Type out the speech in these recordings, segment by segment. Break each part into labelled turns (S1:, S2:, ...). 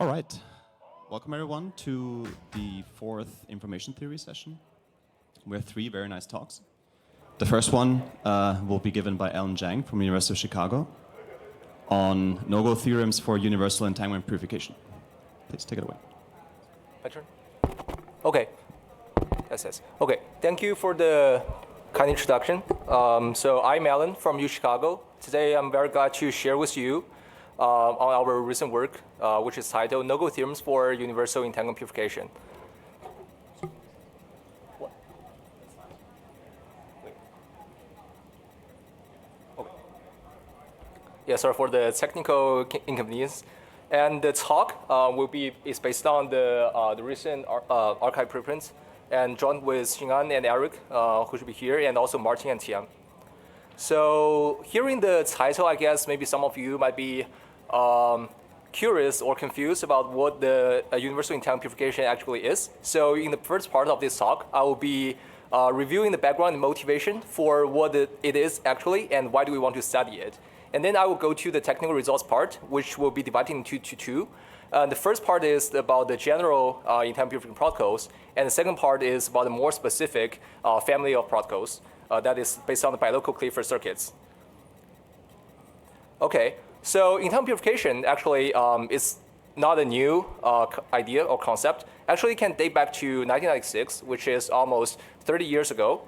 S1: All right. Welcome, everyone, to the fourth information theory session. We have three very nice talks. The first one will be given by Zhang from the University of Chicago on no-go theorems for universal entanglement purification. Please take it away.
S2: My turn? Okay. Yes. Okay. Thank you for the kind introduction. So I'm Alan from U Chicago. Today I'm very glad to share with you on our recent work, which is titled No-Go Theorems for Universal Entanglement Purification. What? Okay. Yeah, sorry for the technical inconvenience. And the talk is based on the recent archive preprints and joined with Xinan and Eric, who should be here, and also Martin and Tian. So hearing the title, I guess maybe some of you might be curious or confused about what the universal entanglement purification actually is. So in the first part of this talk, I will be reviewing the background and motivation for what it is actually and why do we want to study it. And then I will go to the technical results part, which will be divided into two. The first part is about the general entanglement purification protocols, and the second part is about the more specific family of protocols that is based on the bilocal Clifford circuits. Okay, so entanglement purification actually is not a new idea or concept. Actually, it can date back to 1996, which is almost 30 years ago.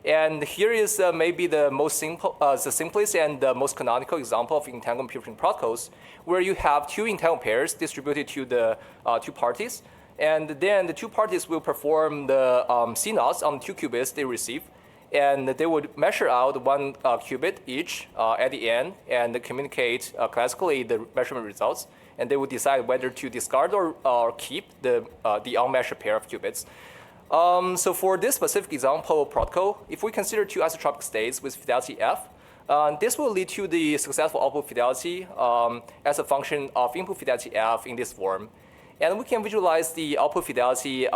S2: And here is maybe the most simple, the simplest and the most canonical example of entanglement purification protocols, where you have two entanglement pairs distributed to the two parties, and then the two parties will perform the CNOTs on two qubits they receive, and they would measure out one qubit each at the end and communicate classically the measurement results, and they would decide whether to discard or keep the unmeasured pair of qubits. So for this specific example protocol, if we consider two isotropic states with fidelity f, this will lead to the successful output fidelity as a function of input fidelity f in this form. And we can visualize the output fidelity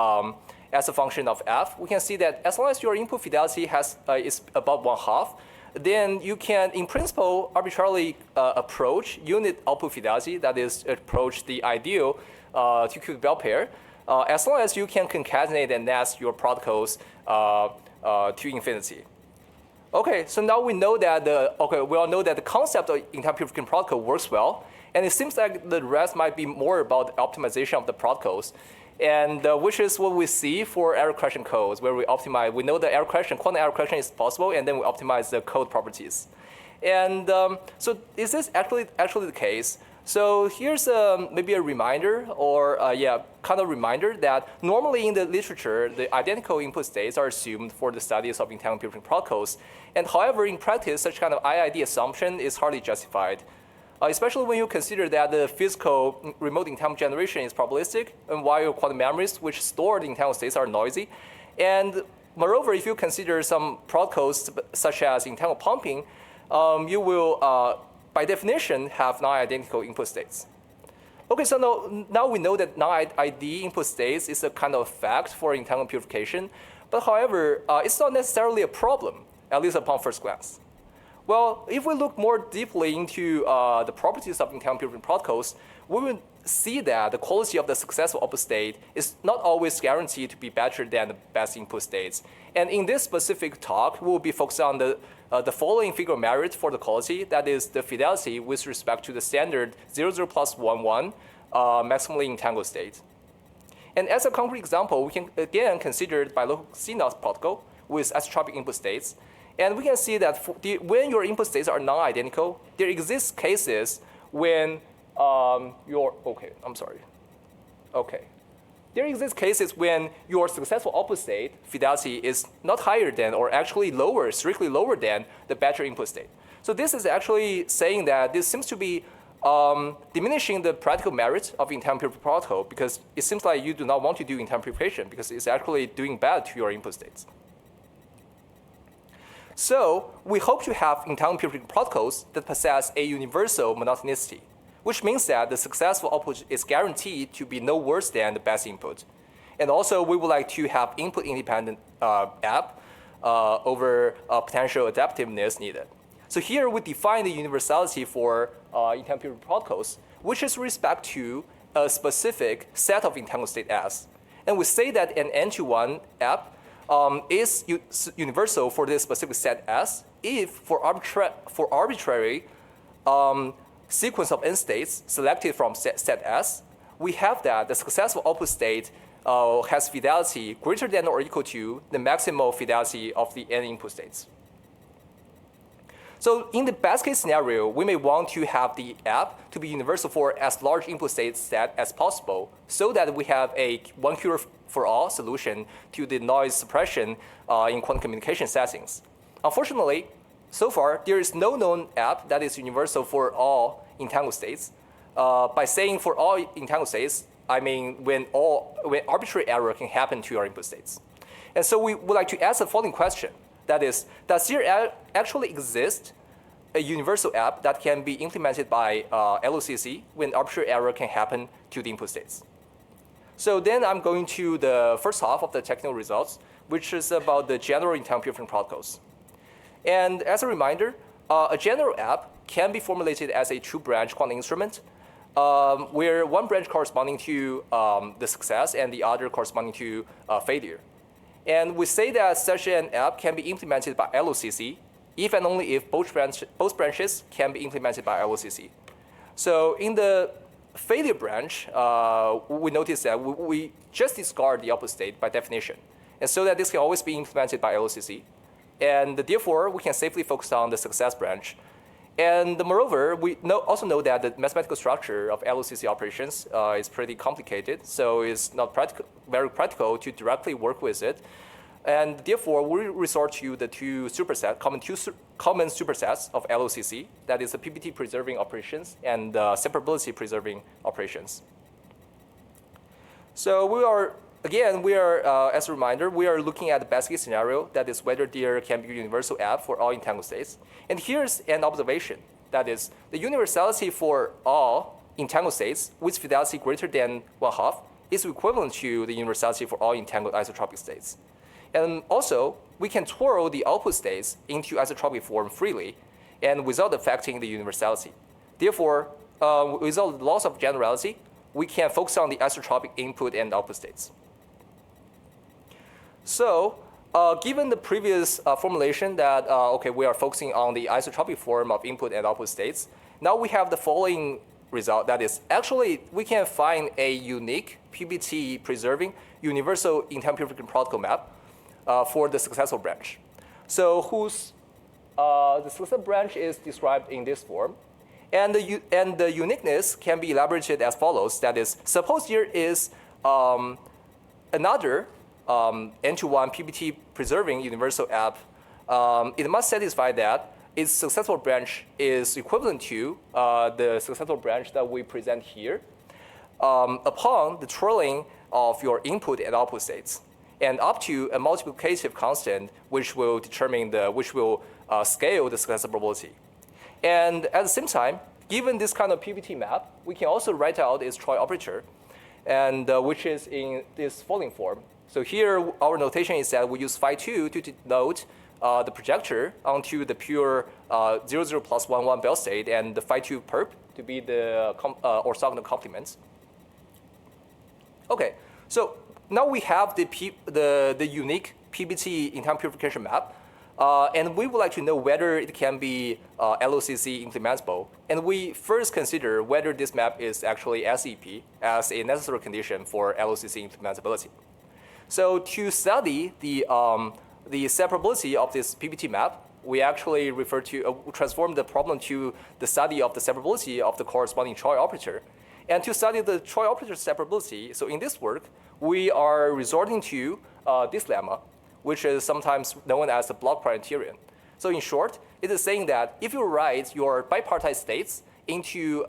S2: as a function of f. We can see that as long as your input fidelity is above 1/2, then you can, in principle, arbitrarily approach unit output fidelity, that is, approach the ideal two-qubit bell pair, as long as you can concatenate and nest your protocols to infinity. Okay, so now we know that we all know that the concept of entanglement purification protocol works well, and it seems like the rest might be more about optimization of the protocols, and which is what we see for error correction codes, where we optimize. We know that quantum error correction is possible, and then we optimize the code properties. And so is this actually the case? So here's maybe a reminder, or kind of reminder that normally in the literature, the identical input states are assumed for the studies of entanglement purification protocols. And however, in practice, such kind of IID assumption is hardly justified, especially when you consider that the physical remote entanglement generation is probabilistic, and while quantum memories which store the entanglement states are noisy. And moreover, if you consider some protocols such as entanglement pumping, you will by definition, have non-identical input states. Okay, so now we know that non-ID input states is a kind of fact for entanglement purification, but however, it's not necessarily a problem, at least upon first glance. Well, if we look more deeply into the properties of entanglement purification protocols, we will see that the quality of the successful output state is not always guaranteed to be better than the best input states. And in this specific talk, we will be focused on the following figure of merit for the quality, that is the fidelity with respect to the standard 00 plus 11 maximally entangled state. And as a concrete example, we can again consider the bilocal CNOT protocol with isotropic input states. And we can see that when your input states are non-identical, there exist cases when there exist cases when your successful output state fidelity is not higher than, or actually lower, strictly lower than the better input state. So this is actually saying that this seems to be diminishing the practical merit of entanglement purification protocol, because it seems like you do not want to do entanglement purification because it's actually doing bad to your input states. So we hope to have entanglement purification protocols that possess a universal monotonicity, which means that the successful output is guaranteed to be no worse than the best input. And also, we would like to have input-independent app over potential adaptiveness needed. So here we define the universality for entanglement purification protocols, which is respect to a specific set of entangled state S. And we say that an N-to-1 app is universal for this specific set S if for arbitrary sequence of N states selected from set S, we have that the successful output state has fidelity greater than or equal to the maximal fidelity of the N input states. So in the best case scenario, we may want to have the app to be universal for as large input state set as possible so that we have a one cure for all solution to the noise suppression in quantum communication settings. Unfortunately, so far, there is no known app that is universal for all entangled states. By saying for all entangled states, I mean when arbitrary error can happen to our input states. And so we would like to ask the following question. That is, does there actually exist a universal app that can be implemented by LOCC when arbitrary error can happen to the input states? So then I'm going to the first half of the technical results, which is about the general entanglement purification protocols. And as a reminder, a general app can be formulated as a two-branch quantum instrument, where one branch corresponding to the success and the other corresponding to failure. And we say that such an app can be implemented by LOCC if and only if both branches can be implemented by LOCC. So in the failure branch, we notice that we just discard the output state by definition. And so that this can always be implemented by LOCC. And therefore, we can safely focus on the success branch. And moreover, we also know that the mathematical structure of LOCC operations is pretty complicated, so it's not very practical to directly work with it. And therefore, we resort to the common supersets of LOCC, that is the PPT preserving operations and separability preserving operations. So as a reminder, we are looking at the best case scenario, that is whether there can be a universal app for all entangled states. And here's an observation, that is the universality for all entangled states with fidelity greater than 1/2 is equivalent to the universality for all entangled isotropic states. And also, we can twirl the output states into isotropic form freely and without affecting the universality. Therefore, without the loss of generality, we can focus on the isotropic input and output states. So, given the previous formulation that, we are focusing on the isotropic form of input and output states, now we have the following result. That is, actually, we can find a unique PBT preserving universal entanglement purification protocol map for the successful branch. So the successful branch is described in this form. And the uniqueness can be elaborated as follows. That is, suppose there is another N-to-1 PBT preserving universal app. It must satisfy that its successful branch is equivalent to the successful branch that we present here upon the twirling of your input and output states, and up to a multiplicative constant which will scale the success probability. And at the same time, given this kind of PBT map, we can also write out its Troy operator, and which is in this following form. So here, our notation is that we use phi2 to denote the projector onto the pure 00 plus 11 Bell state, and the phi2 perp to be the orthogonal complements. Okay, so now we have the unique PBT entanglement purification map, and we would like to know whether it can be LOCC implementable. And we first consider whether this map is actually SEP as a necessary condition for LOCC implementability. So to study the separability of this PBT map, we actually transform the problem to the study of the separability of the corresponding Troy operator. And to study the Troy operator separability, so in this work, we are resorting to this lemma, which is sometimes known as the block criterion. So in short, it is saying that if you write your bipartite states into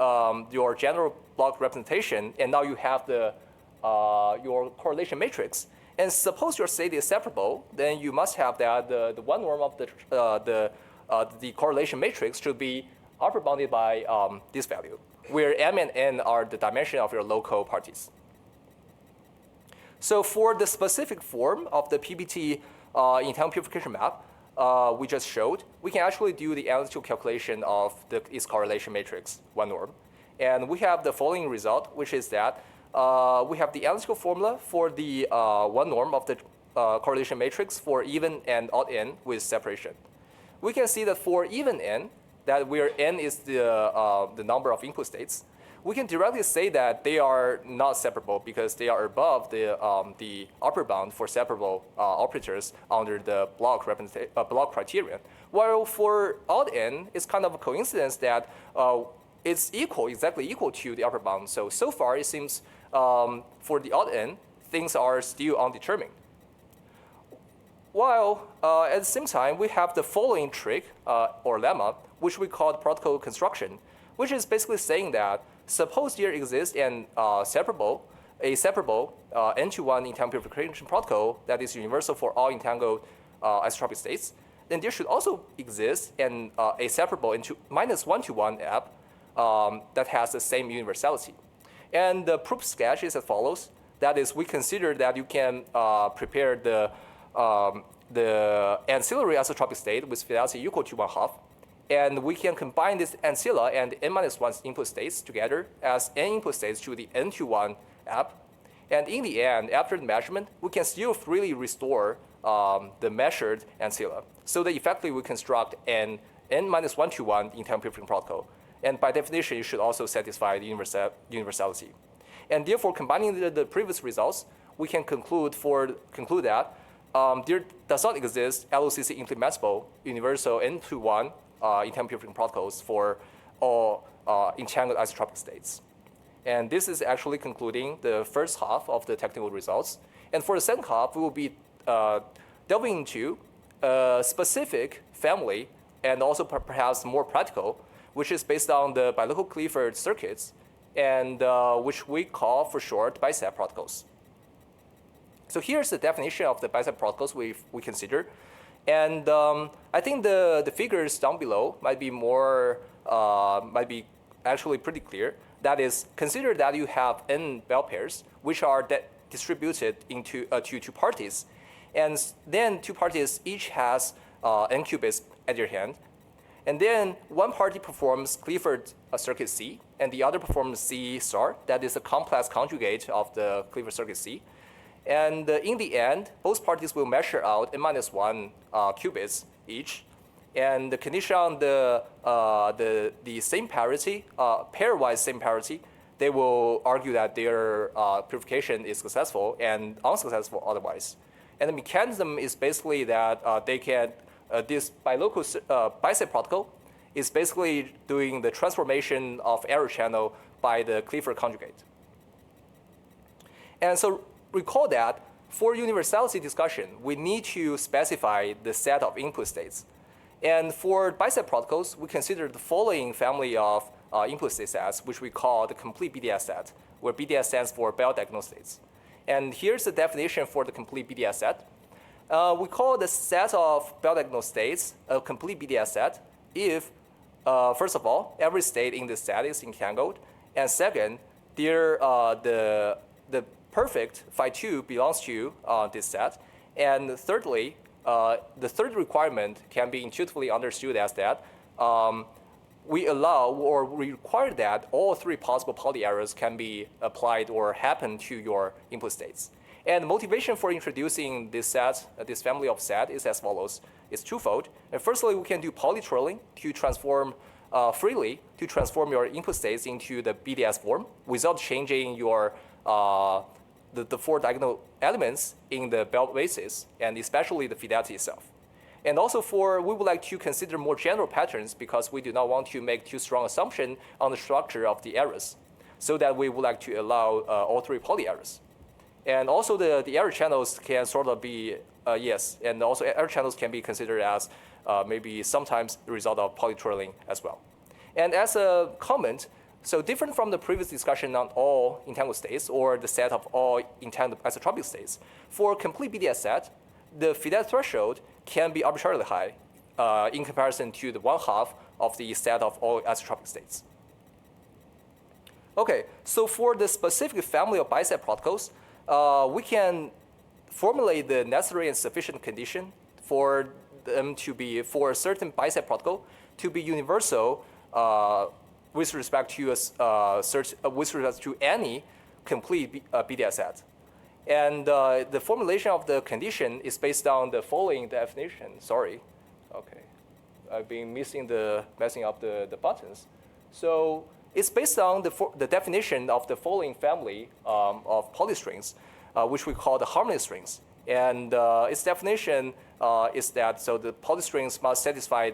S2: your general block representation, and now you have your correlation matrix, and suppose your state is separable, then you must have that the one norm of the correlation matrix should be upper bounded by this value, where M and N are the dimension of your local parties. So for the specific form of the PBT entanglement purification map we just showed, we can actually do the analytical calculation of its correlation matrix, one norm. And we have the following result, which is that we have the analytical formula for the one norm of the correlation matrix for even and odd n with separation. We can see that for even n, that where n is the number of input states, we can directly say that they are not separable because they are above the upper bound for separable operators under the block criterion. While for odd n, it's kind of a coincidence that it's exactly equal to the upper bound. So far it seems for the odd n, things are still undetermined. While at the same time, we have the following trick or lemma, which we call the protocol construction, which is basically saying that suppose there exists a separable n-to-1 entangled purification protocol that is universal for all entangled isotropic states, then there should also exist a separable minus 1-to-1 app that has the same universality. And the proof sketch is as follows. That is, we consider that you can prepare the ancillary isotropic state with fidelity equal to 1/2. And we can combine this ancilla and n-1 input states together as n input states to the n-to-1 app. And in the end, after the measurement, we can still freely restore the measured ancilla. So that effectively we construct an n-1-to-1 entangled purification protocol. And by definition, it should also satisfy the universality. And therefore, combining the previous results, we can conclude that there does not exist LOCC implementable universal n-to-1 entangled purification protocols for all entangled isotropic states. And this is actually concluding the first half of the technical results. And for the second half, we will be delving into a specific family and also perhaps more practical, which is based on the bilocal Clifford circuits, and which we call for short bicep protocols. So here's the definition of the bicep protocols we consider. And I think the figures down below might be actually pretty clear. That is, consider that you have n bell pairs, which are distributed into to two parties. And then two parties each has n qubits at their hand. And then one party performs Clifford circuit C, and the other performs C star. That is a complex conjugate of the Clifford circuit C. And in the end, both parties will measure out n-1 qubits each. And the condition on the same parity, pairwise same parity, they will argue that their purification is successful and unsuccessful otherwise. And the mechanism is basically that they can, this bilocal bicep protocol is basically doing the transformation of error channel by the Clifford conjugate. And so recall that for universality discussion, we need to specify the set of input states. And for bicep protocols, we consider the following family of input state sets, which we call the complete BDS set, where BDS stands for Bell diagonal states. And here's the definition for the complete BDS set. We call the set of Bell diagonal states a complete BDS set if, first of all, every state in the set is entangled, and second, the perfect phi2 belongs to this set, and thirdly, the third requirement can be intuitively understood as that we allow or we require that all three possible Pauli errors can be applied or happen to your input states. And the motivation for introducing this set, this family of set, is as follows. It's twofold. And firstly, we can do Pauli trolling to transform freely to transform your input states into the BDS form without changing your the four diagonal elements in the belt basis, and especially the fidelity itself. And also we would like to consider more general patterns because we do not want to make too strong assumption on the structure of the errors, so that we would like to allow all three Pauli errors. And also the error channels can sort of be, yes, and also error channels can be considered as maybe sometimes the result of Pauli trolling as well. And as a comment, so different from the previous discussion on all entangled states or the set of all entangled isotropic states, for complete BDS set, the fidelity threshold can be arbitrarily high in comparison to the 1/2 of the set of all isotropic states. Okay, so for the specific family of bicep protocols, we can formulate the necessary and sufficient condition for them to be, for a certain bicep protocol to be universal with respect to with respect to any complete BDS set. And the formulation of the condition is based on the following definition. Sorry, okay, I've been messing up the buttons. So it's based on the definition of the following family of polystrings, which we call the harmless strings. And its definition is that so the polystrings must satisfy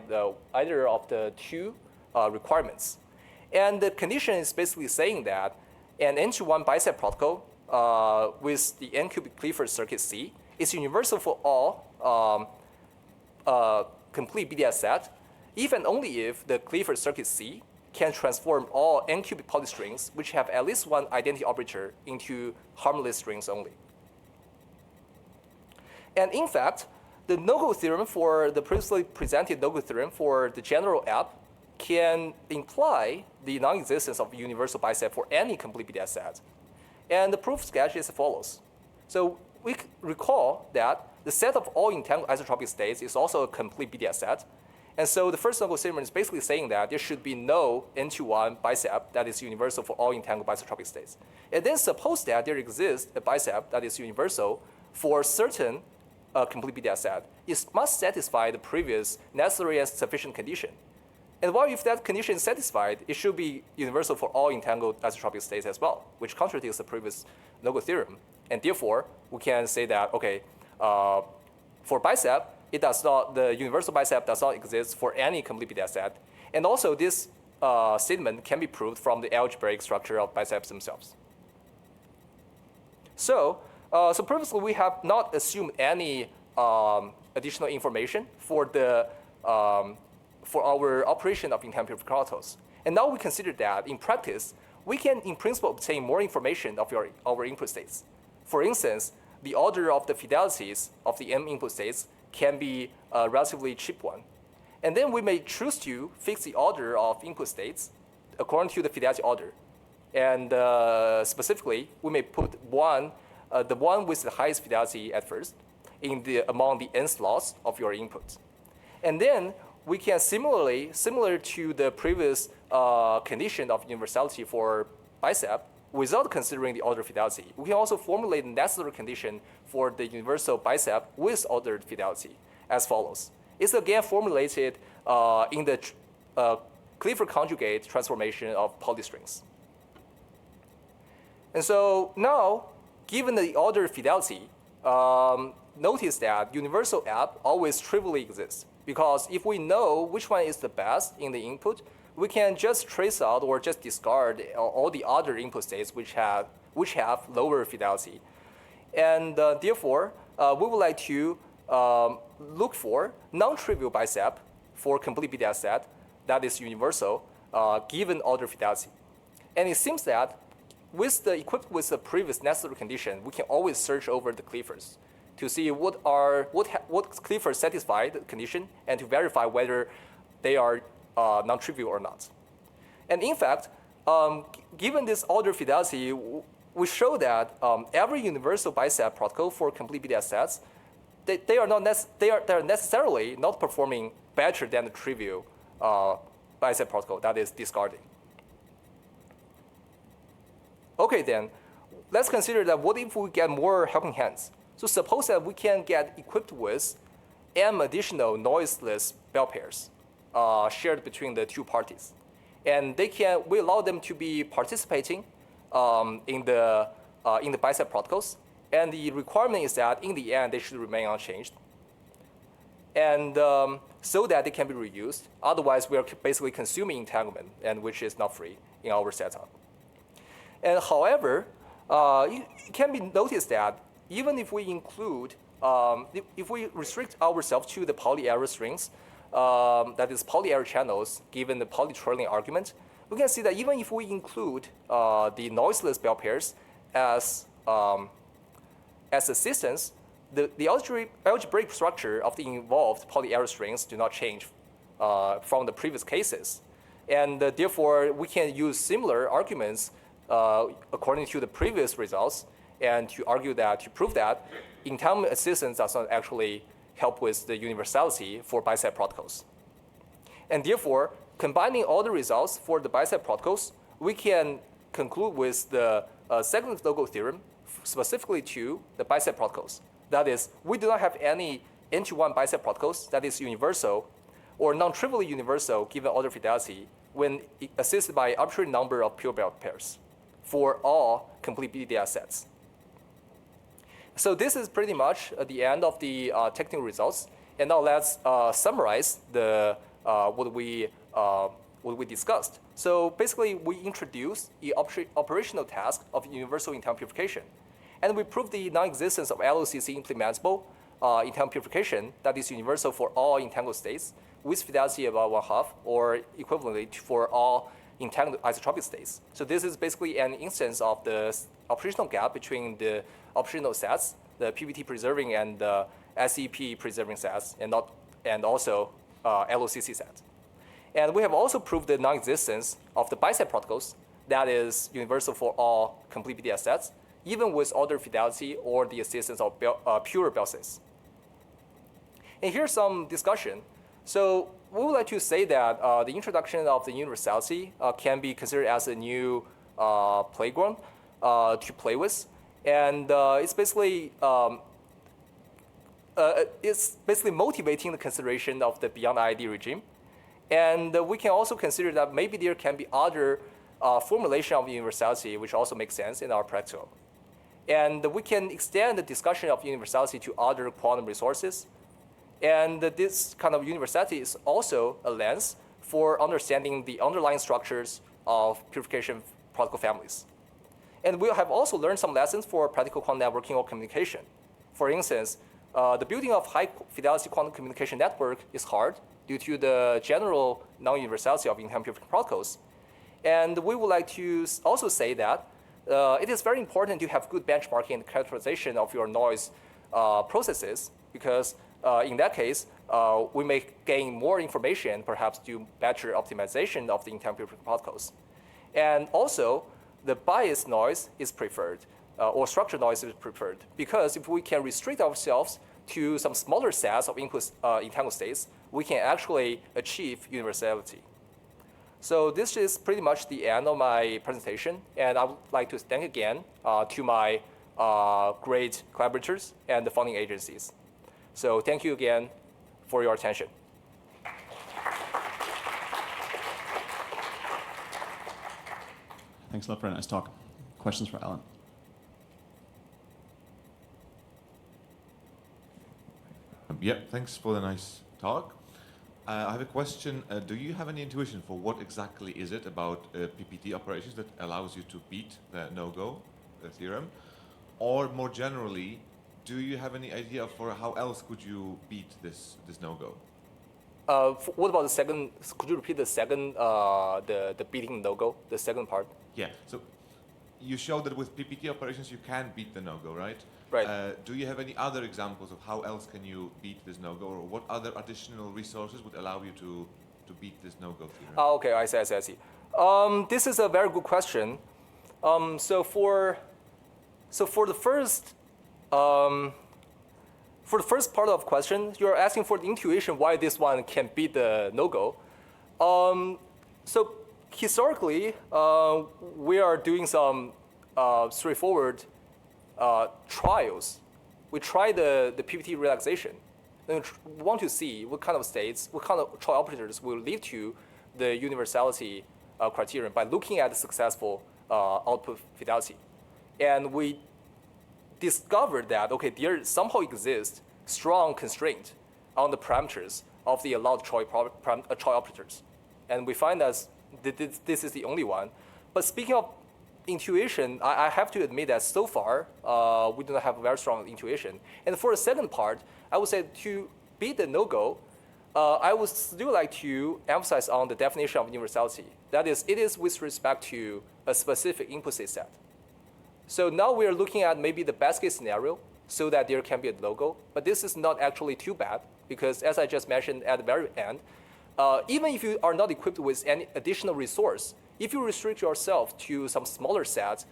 S2: either of the two requirements. And the condition is basically saying that an N-1 bicep protocol with the n-cubic Clifford circuit C is universal for all complete BDS set, if and only if the Clifford circuit C can transform all n-cubic polystrings which have at least one identity operator into harmless strings only. And in fact, the no-go theorem for the previously presented no-go theorem for the general app can imply the non-existence of universal bicep for any complete BDS set. And the proof sketch is as follows. So we recall that the set of all entangled isotropic states is also a complete BDS set. And so the first no-go theorem is basically saying that there should be no N-1 bicep that is universal for all entangled isotropic states. And then suppose that there exists a bicep that is universal for certain complete BDS set. It must satisfy the previous necessary and sufficient condition. And while if that condition is satisfied, it should be universal for all entangled isotropic states as well, which contradicts the previous no-go theorem. And therefore, we can say that, okay, for bicep, the universal bicep does not exist for any complete BDS set. And also, this statement can be proved from the algebraic structure of biceps themselves. So previously, we have not assumed any additional information for our operation of entanglement purification. And now we consider that in practice, we can in principle obtain more information of our input states. For instance, the order of the fidelities of the M input states can be a relatively cheap one. And then we may choose to fix the order of input states according to the fidelity order. And specifically, we may put the one with the highest fidelity at first among the n slots of your input. And then we can similar to the previous condition of universality for bicep, without considering the ordered fidelity, we can also formulate the necessary condition for the universal bicep with ordered fidelity as follows. It's again formulated in the Clifford conjugate transformation of polystrings. And so now, given the ordered fidelity, notice that universal app always trivially exists. Because if we know which one is the best in the input, we can just trace out or just discard all the other input states which have lower fidelity. And therefore, we would like to look for non-trivial bicep for complete BDS set that is universal given order fidelity. And it seems that equipped with the previous necessary condition, we can always search over the Cliffords to see what Clifford satisfy the condition and to verify whether they are non-trivial or not. And in fact, given this order fidelity, we show that every universal bicep protocol for complete BDS sets, they are necessarily not performing better than the trivial bicep protocol that is discarding. Okay, then let's consider that what if we get more helping hands? So suppose that we can get equipped with m additional noiseless bell pairs shared between the two parties. And we allow them to be participating in the bicep protocols. And the requirement is that in the end, they should remain unchanged. And so that they can be reused. Otherwise, we are basically consuming entanglement, and which is not free in our setup. And however, it can be noticed that even if we include, if we restrict ourselves to the poly-error strings, that is poly-error channels, given the polytrailing argument, we can see that even if we include the noiseless bell pairs as assistance, the algebraic structure of the involved poly-error strings do not change from the previous cases. And therefore, we can use similar arguments according to the previous results and to prove that entanglement assistance does not actually help with the universality for bicep protocols. And therefore, combining all the results for the bicep protocols, we can conclude with the second logo theorem specifically to the bicep protocols. That is, we do not have any N-1 bicep protocols that is universal or non-trivially universal given order fidelity when assisted by arbitrary number of pure belt pairs for all complete BDS sets. So this is pretty much the end of the technical results. And now let's summarize what we discussed. So basically, we introduced the operational task of universal entanglement purification. And we proved the non-existence of LOCC implementable entanglement purification that is universal for all entangled states with fidelity about 1/2 or equivalently for all entangled isotropic states. So this is basically an instance of the operational gap between the operational sets, the PBT preserving and the SEP preserving sets, and also LOCC sets. And we have also proved the non-existence of the bicep protocols that is universal for all complete BDS sets, even with order fidelity or the assistance of pure Bell sets. And here's some discussion. So we would like to say that the introduction of the universality can be considered as a new playground to play with. And it's basically motivating the consideration of the beyond IID regime. And we can also consider that maybe there can be other formulation of universality, which also makes sense in our practical. And we can extend the discussion of universality to other quantum resources. And this kind of universality is also a lens for understanding the underlying structures of purification protocol families. And we have also learned some lessons for practical quantum networking or communication. For instance, the building of high-fidelity quantum communication network is hard due to the general non-universality of entanglement purification protocols. And we would like to also say that it is very important to have good benchmarking and characterization of your noise processes, because in that case, we may gain more information, perhaps do better optimization of the entanglement purification protocols. And also, the bias noise is preferred, or structured noise is preferred, because if we can restrict ourselves to some smaller sets of input entangled states, we can actually achieve universality. So this is pretty much the end of my presentation, and I would like to thank again to my great collaborators and the funding agencies. So thank you again for your attention.
S1: Thanks a lot for a nice talk. Questions for Alan?
S3: Yep, thanks for the nice talk. I have a question. Do you have any intuition for what exactly is it about PPT operations that allows you to beat the no-go theorem? Or more generally, do you have any idea for how else could you beat this no-go?
S2: What about the second? Could you repeat the second, the beating no-go, the second part?
S3: Yeah, so you showed that with PPT operations you can beat the no-go, right?
S2: Right.
S3: Do you have any other examples of how else can you beat this no-go, or what other additional resources would allow you to beat this no-go theorem?
S2: Oh, okay, I see. This is a very good question. So for the first part of the question, you're asking for the intuition why this one can beat the no-go. So historically, we are doing some straightforward trials. We try the PPT relaxation. Then we want to see what kind of states, what kind of trial operators will lead to the universality criterion by looking at the successful output fidelity. And we discovered that, okay, there somehow exists strong constraint on the parameters of the allowed trial operators. And we find that this is the only one. But speaking of intuition, I have to admit that so far, we do not have a very strong intuition. And for the second part, I would say to beat the no-go, I would still like to emphasize on the definition of universality. That is, it is with respect to a specific input state set. So now we are looking at maybe the best case scenario so that there can be a no-go, but this is not actually too bad because as I just mentioned at the very end, even if you are not equipped with any additional resource, if you restrict yourself to some smaller sets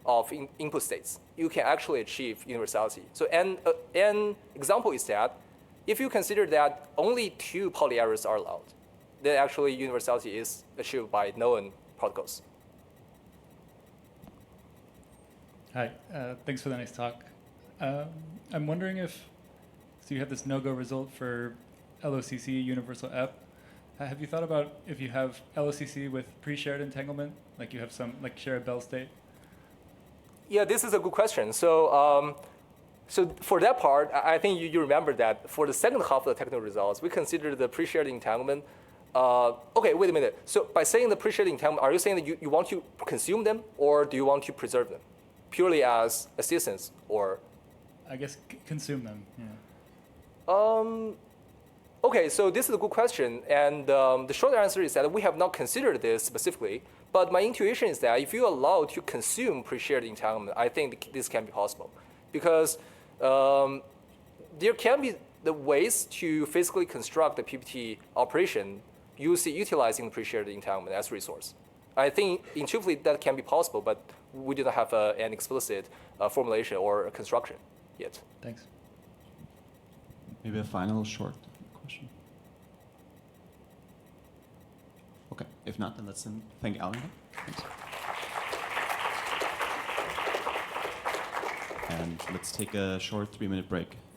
S2: of input states, you can actually achieve universality. So an example is that if you consider that only 2 poly errors are allowed, then actually universality is achieved by known protocols.
S4: Hi, thanks for the nice talk. I'm wondering if, so you have this no-go result for LOCC universal EP. Have you thought about if you have LOCC with pre-shared entanglement, like you have some, like shared Bell state?
S2: Yeah, this is a good question. So, so for that part, I think you remember that for the second half of the technical results, we consider the pre-shared entanglement. Okay, wait a minute. So by saying the pre-shared entanglement, are you saying that you want to consume them, or do you want to preserve them? Purely as assistance, or?
S4: I guess consume them, yeah.
S2: Okay, so this is a good question. And the short answer is that we have not considered this specifically. But my intuition is that if you allow to consume pre-shared entanglement, I think this can be possible. Because there can be the ways to physically construct the PPT operation utilizing the pre-shared entanglement as resource. I think intuitively that can be possible, but we do not have an explicit formulation or construction yet.
S4: Thanks.
S1: Maybe a final short question. Okay, if not, then let's thank Alan. Thanks. And let's take a short 3-minute break.